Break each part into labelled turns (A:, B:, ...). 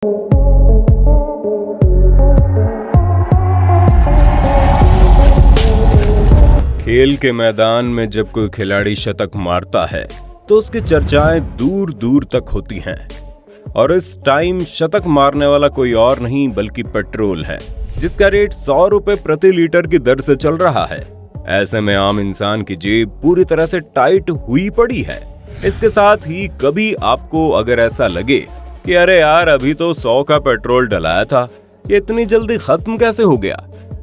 A: खेल के मैदान में जब कोई खिलाड़ी शतक मारता है तो उसकी चर्चाएं दूर दूर तक होती हैं। और इस टाइम शतक मारने वाला कोई और नहीं बल्कि पेट्रोल है, जिसका रेट 100 रुपए प्रति लीटर की दर से चल रहा है। ऐसे में आम इंसान की जेब पूरी तरह से टाइट हुई पड़ी है। इसके साथ ही कभी आपको अगर ऐसा लगे कि अरे यार अभी तो 100 का पेट्रोल डलाया था, ये इतनी जल्दी खत्म कैसे हो गया,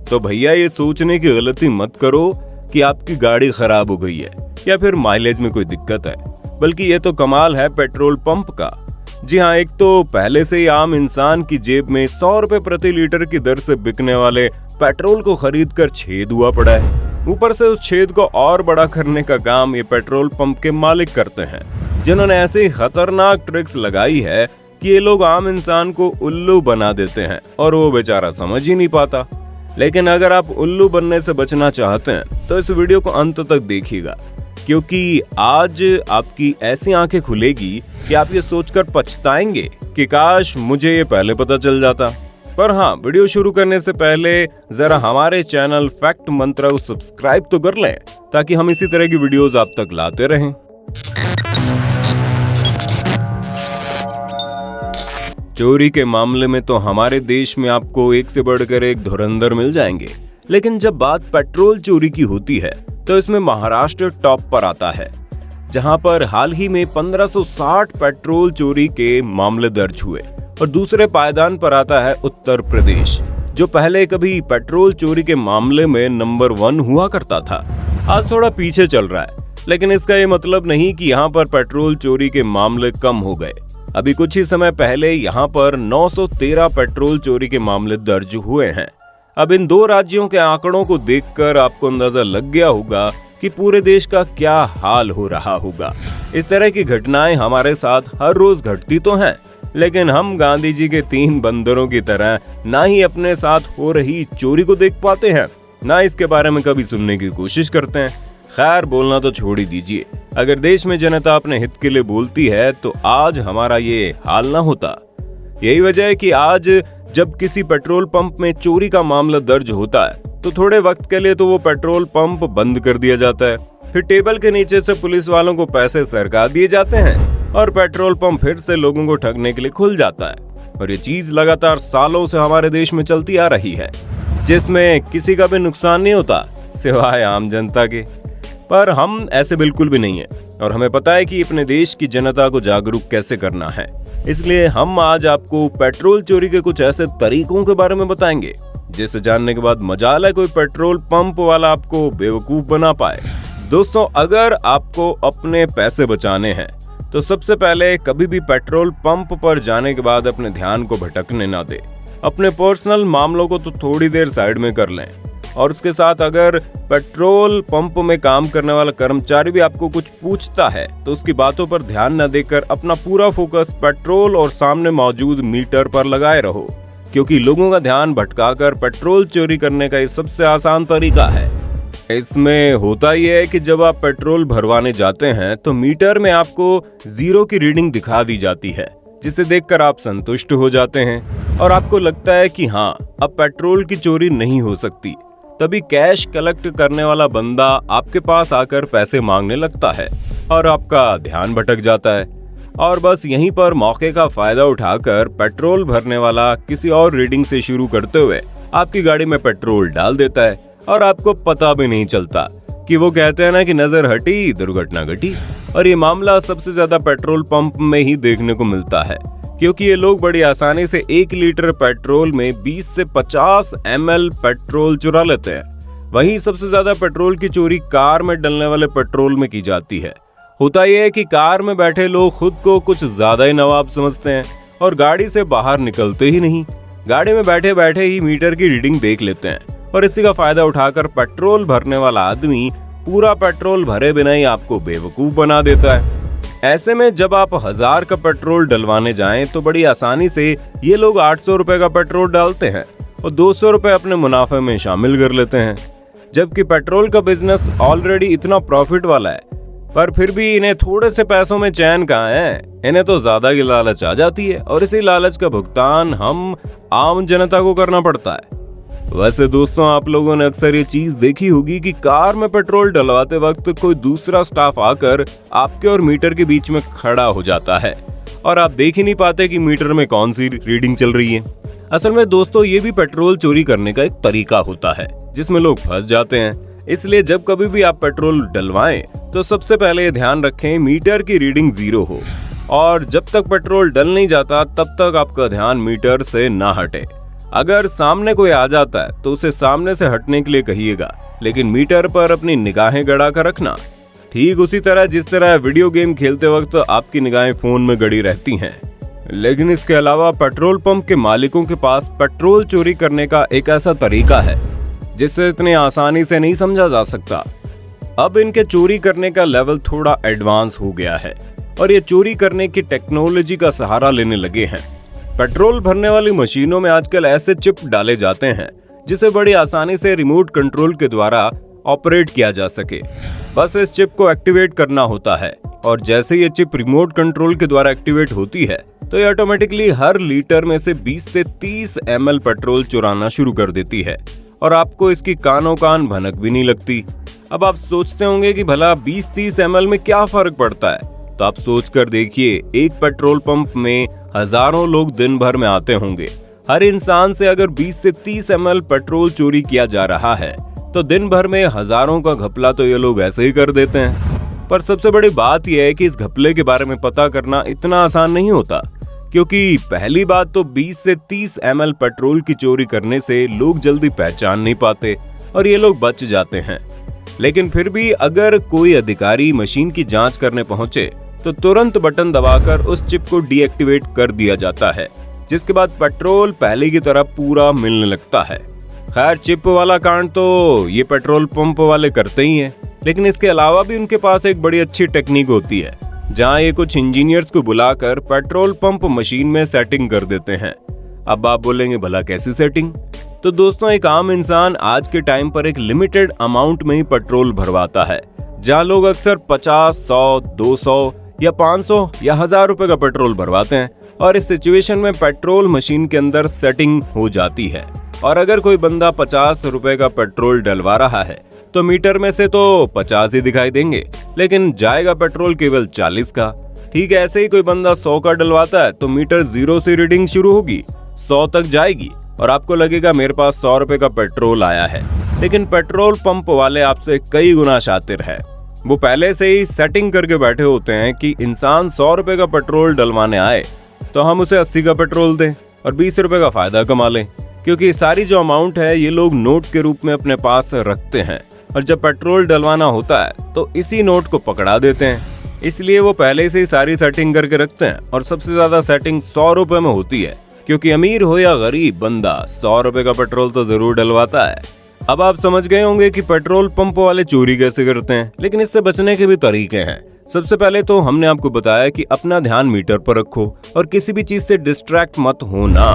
A: तो भैया ये सोचने की गलती मत करो कि आपकी गाड़ी खराब हो गई है या फिर माइलेज में कोई दिक्कत है, बल्कि ये तो कमाल है पेट्रोल पंप का। जी हाँ, एक तो पहले से ही आम इंसान की जेब में 100 रुपए प्रति लीटर की दर से बिकने वाले पेट्रोल को खरीद कर छेद हुआ पड़ा है। ऊपर से उस छेद को और बड़ा करने का काम ये पेट्रोल पंप के मालिक करते हैं, जिन्होंने ऐसी खतरनाक ट्रिक्स लगाई है कि ये लोग आम इंसान को उल्लू बना देते हैं और वो बेचारा समझ ही नहीं पाता। लेकिन अगर आप उल्लू बनने से बचना चाहते हैं तो इस वीडियो को अंत तक देखिएगा, क्योंकि आज आपकी ऐसी आंखें खुलेगी कि आप ये सोचकर पछताएंगे कि काश मुझे ये पहले पता चल जाता। पर हाँ, वीडियो शुरू करने से पहले जरा हमारे चैनल फैक्ट मंत्रा को सब्सक्राइब तो कर लें, ताकि हम इसी तरह की वीडियोस आप तक लाते रहें। चोरी के मामले में तो हमारे देश में आपको एक से बढ़कर एक धुरंधर मिल जाएंगे, लेकिन जब बात पेट्रोल चोरी की होती है तो इसमें महाराष्ट्र टॉप पर आता है, जहां पर हाल ही में 1560 पेट्रोल चोरी के मामले दर्ज हुए। और दूसरे पायदान पर आता है उत्तर प्रदेश, जो पहले कभी पेट्रोल चोरी के मामले में नंबर 1 हुआ करता था, आज थोड़ा पीछे चल रहा है। लेकिन इसका ये मतलब नहीं कि यहाँ पर पेट्रोल चोरी के मामले कम हो गए। अभी कुछ ही समय पहले यहाँ पर 913 पेट्रोल चोरी के मामले दर्ज हुए हैं। अब इन दो राज्यों के आंकड़ों को देखकर आपको अंदाजा लग गया होगा कि पूरे देश का क्या हाल हो रहा होगा। इस तरह की घटनाएं हमारे साथ हर रोज घटती तो हैं, लेकिन हम गांधी जी के 3 बंदरों की तरह ना ही अपने साथ हो रही चोरी को देख पाते हैं, ना इसके बारे में कभी सुनने की कोशिश करते हैं। खैर, बोलना तो छोड़ ही दीजिए। अगर देश में जनता अपने हित के लिए बोलती है तो आज हमारा ये हाल ना होता। यही वजह है कि आज जब किसी पेट्रोल पंप में चोरी का मामला दर्ज होता है तो थोड़े वक्त के लिए तो वो पेट्रोल पंप बंद कर दिया जाता है, फिर टेबल के नीचे से पुलिस वालों को पैसे सरका दिए जाते हैं और पेट्रोल पंप फिर से लोगों को ठगने के लिए खुल जाता है। और ये चीज लगातार सालों से हमारे देश में चलती आ रही है, जिसमें किसी का भी नुकसान नहीं होता सिवाय आम जनता के। पर हम ऐसे बिल्कुल भी नहीं है और हमें पता है कि अपने देश की जनता को जागरूक कैसे करना है। इसलिए हम आज आपको पेट्रोल चोरी के कुछ ऐसे तरीकों के बारे में बताएंगे जिसे जानने के बाद मजाल है कोई पेट्रोल पंप वाला आपको बेवकूफ बना पाए। दोस्तों, अगर आपको अपने पैसे बचाने हैं तो सबसे पहले कभी भी पेट्रोल पंप पर जाने के बाद अपने ध्यान को भटकने ना दे। अपने पर्सनल मामलों को तो थोड़ी देर साइड में कर लें, और उसके साथ अगर पेट्रोल पंप में काम करने वाला कर्मचारी भी आपको कुछ पूछता है तो उसकी बातों पर ध्यान न देकर अपना पूरा फोकस पेट्रोल और सामने मौजूद मीटर पर लगाए रहो, क्योंकि लोगों का ध्यान भटकाकर पेट्रोल चोरी करने का ये सबसे आसान तरीका है। इसमें होता ही है कि जब आप पेट्रोल भरवाने जाते हैं तो मीटर में आपको 0 की रीडिंग दिखा दी जाती है, जिसे देखकर आप संतुष्ट हो जाते हैं और आपको लगता है कि हाँ, अब पेट्रोल की चोरी नहीं हो सकती। तभी कैश कलेक्ट करने वाला बंदा आपके पास आकर पैसे मांगने लगता है और आपका ध्यान भटक जाता है। और बस यहीं पर मौके का फायदा उठाकर पेट्रोल भरने वाला किसी और रीडिंग से शुरू करते हुए आपकी गाड़ी में पेट्रोल डाल देता है और आपको पता भी नहीं चलता कि वो कहते हैं ना कि नजर हटी दुर्घटना घटी। और ये मामला सबसे ज्यादा पेट्रोल पंप में ही देखने को मिलता है, क्योंकि ये लोग बड़ी आसानी से 1 लीटर पेट्रोल में 20 से 50 ml पेट्रोल चुरा लेते हैं। वहीं सबसे ज्यादा पेट्रोल की चोरी कार में डलने वाले पेट्रोल में की जाती है। होता यह है कि कार में बैठे लोग खुद को कुछ ज्यादा ही नवाब समझते हैं और गाड़ी से बाहर निकलते ही नहीं। गाड़ी में बैठे बैठे ही मीटर की रीडिंग देख लेते हैं और इसी का फायदा उठाकर पेट्रोल भरने वाला आदमी पूरा पेट्रोल भरे बिना ही आपको बेवकूफ बना देता है। ऐसे में जब आप 1000 का पेट्रोल डलवाने जाएं तो बड़ी आसानी से ये लोग 800 रुपए का पेट्रोल डालते हैं और 200 रुपए अपने मुनाफे में शामिल कर लेते हैं। जबकि पेट्रोल का बिजनेस ऑलरेडी इतना प्रॉफिट वाला है, पर फिर भी इन्हें थोड़े से पैसों में चैन कहाँ है, इन्हें तो ज्यादा की लालच आ जाती है और इसी लालच का भुगतान हम आम जनता को करना पड़ता है। वैसे दोस्तों, आप लोगों ने अक्सर ये चीज देखी होगी कि कार में पेट्रोल डलवाते वक्त कोई दूसरा स्टाफ आकर आपके और मीटर के बीच में खड़ा हो जाता है और आप देख ही नहीं पाते कि मीटर में कौन सी रीडिंग चल रही है। असल में दोस्तों, ये भी पेट्रोल चोरी करने का एक तरीका होता है जिसमें लोग फंस जाते हैं। इसलिए जब कभी भी आप पेट्रोल डलवाएं तो सबसे पहले ध्यान रखें मीटर की रीडिंग 0 हो और जब तक पेट्रोल डल नहीं जाता तब तक आपका ध्यान मीटर से ना हटे। अगर सामने कोई आ जाता है तो उसे सामने से हटने के लिए कहिएगा, लेकिन मीटर पर अपनी निगाहें गड़ा कर रखना। ठीक उसी तरह जिस तरह वीडियो गेम खेलते वक्त आपकी निगाहें फोन में गड़ी रहती हैं। लेकिन इसके अलावा पेट्रोल पंप के मालिकों के पास पेट्रोल चोरी करने का एक ऐसा तरीका है जिसे इतनी आसानी से नहीं समझा जा सकता। अब इनके चोरी करने का लेवल थोड़ा एडवांस हो गया है और ये चोरी करने की टेक्नोलॉजी का सहारा लेने लगे हैं। पेट्रोल भरने वाली मशीनों में आजकल ऐसे चिप डाले जाते हैं जिसे बड़ी आसानी से रिमोट कंट्रोल के द्वारा ऑपरेट किया जा सके। बस इस चिप को एक्टिवेट करना होता है और जैसे ये चिप रिमोट कंट्रोल के द्वारा एक्टिवेट होती है तो ये ऑटोमेटिकली हर लीटर में से 20 से 30 ml पेट्रोल चुराना शुरू कर देती है और आपको इसकी कानों कान भनक भी नहीं लगती। अब आप सोचते होंगे कि भला 20-30 ml में क्या फर्क पड़ता है, तो आप सोच कर देखिए, एक पेट्रोल पंप में हजारों लोग दिन भर में आते होंगे। हर इंसान से अगर 20 से 30 ml पेट्रोल चोरी किया जा रहा है तो दिन भर में हजारों का घपला तो ये लोग ऐसे ही कर देते हैं। पर सबसे बड़ी बात यह है कि इस घपले के बारे में पता करना इतना आसान नहीं होता, क्योंकि पहली बात तो 20 से 30 ml पेट्रोल की चोरी करने से लोग जल्दी पहचान नहीं पाते और ये लोग बच जाते हैं। लेकिन फिर भी अगर कोई अधिकारी मशीन की जांच करने पहुंचे तो तुरंत बटन दबाकर उस चिप को डीएक्टिवेट कर दिया जाता है, जिसके बाद पेट्रोल पहले की तरह पूरा मिलने लगता है। खैर, चिप वाला कांड तो ये पेट्रोल पंप वाले करते ही हैं, लेकिन इसके अलावा भी उनके पास एक बड़ी अच्छी टेक्निक होती है जहां ये कुछ इंजीनियर्स को बुलाकर पेट्रोल पंप मशीन में सेटिंग कर देते हैं। अब आप बोलेंगे, भला कैसी सेटिंग? तो दोस्तों, एक आम इंसान आज के टाइम पर एक लिमिटेड अमाउंट में ही पेट्रोल भरवाता है, जहां लोग अक्सर 50, 100, 200 या 500 या 1000 रुपए का पेट्रोल भरवाते हैं और इस सिचुएशन में पेट्रोल मशीन के अंदर सेटिंग हो जाती है। और अगर कोई बंदा 50 रुपए का पेट्रोल डलवा रहा है तो मीटर में से तो 50 ही दिखाई देंगे, लेकिन जाएगा पेट्रोल केवल 40 का। ठीक है, ऐसे ही कोई बंदा 100 का डलवाता है तो मीटर 0 से रीडिंग शुरू होगी, 100 तक जाएगी और आपको लगेगा मेरे पास 100 रुपए का पेट्रोल आया है। लेकिन पेट्रोल पंप वाले आपसे कई गुना शातिर है। वो पहले से ही सेटिंग करके बैठे होते हैं कि इंसान 100 रुपए का पेट्रोल डलवाने आए तो हम उसे 80 का पेट्रोल दें और 20 रुपए का फायदा कमा लें, क्योंकि सारी जो अमाउंट है ये लोग नोट के रूप में अपने पास रखते हैं और जब पेट्रोल डलवाना होता है तो इसी नोट को पकड़ा देते हैं। इसलिए वो पहले से ही सारी सेटिंग करके रखते हैं और सबसे ज्यादा सेटिंग 100 रुपए में होती है, क्योंकि अमीर हो या गरीब बंदा 100 रुपए का पेट्रोल तो जरूर डलवाता है। अब आप समझ गए होंगे कि पेट्रोल पंप वाले चोरी कैसे करते हैं, लेकिन इससे बचने के भी तरीके हैं। सबसे पहले तो हमने आपको बताया कि अपना ध्यान मीटर पर रखो और किसी भी चीज से डिस्ट्रैक्ट मत होना।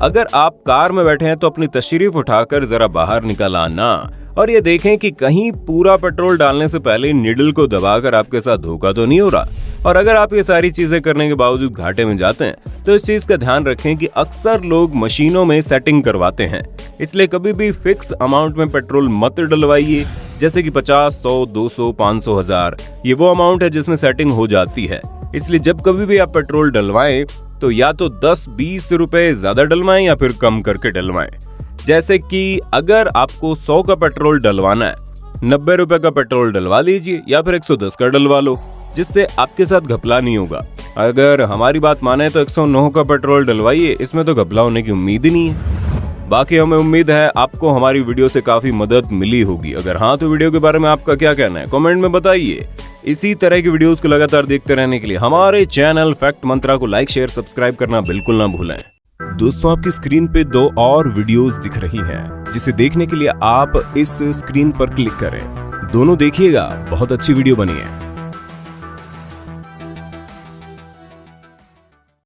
A: अगर आप कार में बैठे हैं तो अपनी तशरीफ उठाकर जरा बाहर निकल आना और ये देखें कि कहीं पूरा पेट्रोल डालने से पहले निडल को दबाकर आपके साथ धोखा तो नहीं हो रहा। और अगर आप ये सारी चीजें करने के बावजूद घाटे में जाते हैं तो इस चीज का ध्यान रखें कि अक्सर लोग मशीनों में सेटिंग करवाते हैं, इसलिए कभी भी फिक्स अमाउंट में पेट्रोल मत डलवाइए, जैसे कि 50, 100, 200, 500, 1000। ये वो अमाउंट है जिसमें सेटिंग हो जाती है। इसलिए जब कभी भी आप पेट्रोल डलवाएं तो या तो 10-20 रुपए ज्यादा डलवाएं या फिर कम करके डलवाएं। जैसे कि अगर आपको 100 का पेट्रोल डलवाना है, 90 रुपए का पेट्रोल डलवा लीजिए या फिर 110 का डलवा लो, जिससे आपके साथ घपला नहीं होगा। अगर हमारी बात माने तो 109 का पेट्रोल डलवाइए, इसमें तो घपला होने की उम्मीद ही नहीं है। बाकी हमें उम्मीद है आपको हमारी वीडियो से काफी मदद मिली होगी। अगर हाँ तो वीडियो के बारे में आपका क्या कहना है कमेंट में बताइए। इसी तरह की वीडियोस को लगातार देखते रहने के लिए हमारे चैनल फैक्ट मंत्रा को लाइक, शेयर, सब्सक्राइब करना बिल्कुल ना भूलें। दोस्तों, आपकी स्क्रीन पे 2 और वीडियोस दिख रही हैं, जिसे देखने के लिए आप इस स्क्रीन पर क्लिक करें। दोनों देखिएगा, बहुत अच्छी वीडियो बनी है।